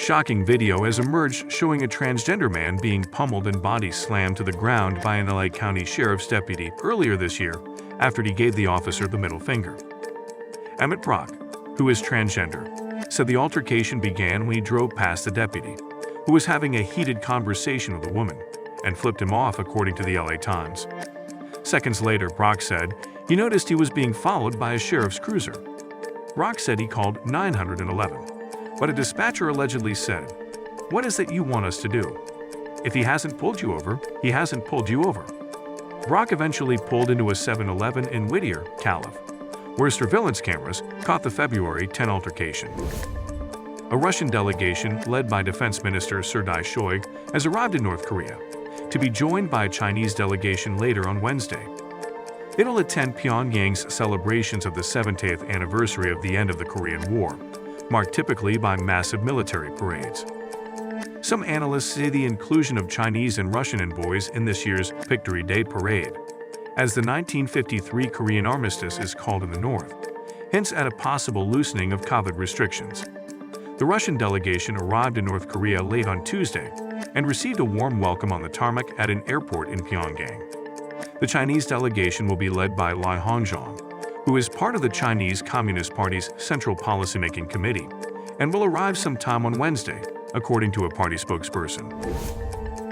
shocking video has emerged showing a transgender man being pummeled and body slammed to the ground by an LA County Sheriff's deputy earlier this year after he gave the officer the middle finger. Emmett Brock, who is transgender, said the altercation began when he drove past the deputy, who was having a heated conversation with a woman, and flipped him off, according to the LA Times. Seconds later, Brock said he noticed he was being followed by a sheriff's cruiser. Brock said he called 911, but a dispatcher allegedly said, "What is it you want us to do? If he hasn't pulled you over, he hasn't pulled you over." Brock eventually pulled into a 7-Eleven in Whittier, Calif., where surveillance cameras caught the February 10 altercation. A Russian delegation led by Defence Minister Sergei Shoigu has arrived in North Korea, to be joined by a Chinese delegation later on Wednesday. It'll attend Pyongyang's celebrations of the 70th anniversary of the end of the Korean War, marked typically by massive military parades. Some analysts say the inclusion of Chinese and Russian envoys in this year's Victory Day parade, as the 1953 Korean armistice is called in the north, hints at a possible loosening of COVID restrictions. The Russian delegation arrived in North Korea late on Tuesday and received a warm welcome on the tarmac at an airport in Pyongyang. The Chinese delegation will be led by Li Hongzhang, who is part of the Chinese Communist Party's Central Policymaking Committee, and will arrive sometime on Wednesday, according to a party spokesperson.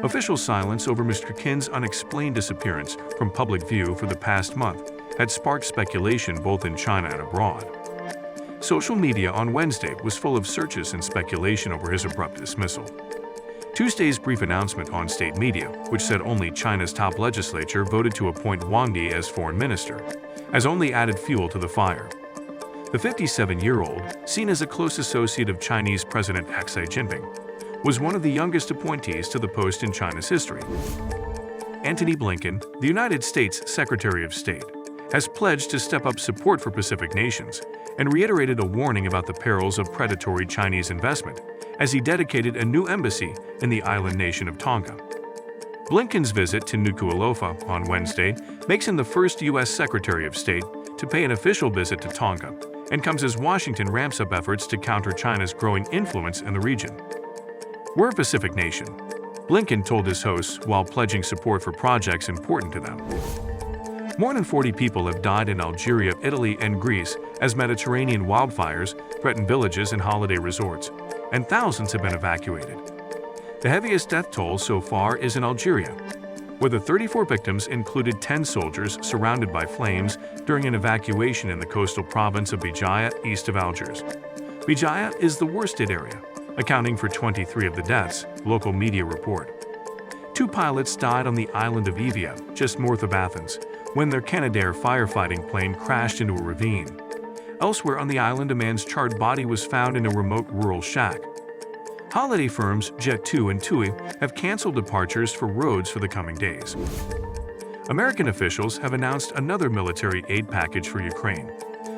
Official silence over Mr. Qin's unexplained disappearance from public view for the past month had sparked speculation both in China and abroad. Social media on Wednesday was full of searches and speculation over his abrupt dismissal. Tuesday's brief announcement on state media, which said only China's top legislature voted to appoint Wang Di as foreign minister, has only added fuel to the fire. The 57-year-old, seen as a close associate of Chinese President Xi Jinping, was one of the youngest appointees to the post in China's history. Antony Blinken, the United States Secretary of State, has pledged to step up support for Pacific nations and reiterated a warning about the perils of predatory Chinese investment as he dedicated a new embassy in the island nation of Tonga. Blinken's visit to Nuku'alofa on Wednesday makes him the first U.S. Secretary of State to pay an official visit to Tonga and comes as Washington ramps up efforts to counter China's growing influence in the region. "We're a Pacific nation," Blinken told his hosts while pledging support for projects important to them. More than 40 people have died in Algeria, Italy, and Greece as Mediterranean wildfires threaten villages and holiday resorts, and thousands have been evacuated. The heaviest death toll so far is in Algeria, where the 34 victims included 10 soldiers surrounded by flames during an evacuation in the coastal province of Bijaya, east of Algiers. Bijaya is the worst-hit area, accounting for 23 of the deaths, local media report. 2 pilots died on the island of Evia, just north of Athens, when their Canadair firefighting plane crashed into a ravine. Elsewhere on the island, a man's charred body was found in a remote rural shack. Holiday firms Jet2 and TUI have canceled departures for Rhodes for the coming days. American officials have announced another military aid package for Ukraine,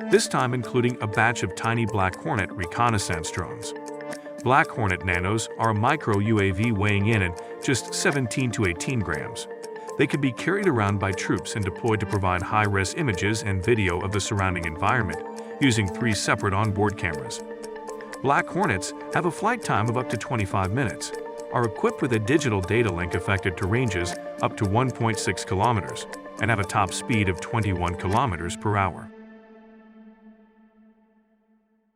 this time including a batch of tiny Black Hornet reconnaissance drones. Black Hornet nanos are a micro-UAV weighing in at just 17 to 18 grams. They can be carried around by troops and deployed to provide high-res images and video of the surrounding environment, using 3 separate onboard cameras. Black Hornets have a flight time of up to 25 minutes, are equipped with a digital data link affected to ranges up to 1.6 kilometers, and have a top speed of 21 kilometers per hour.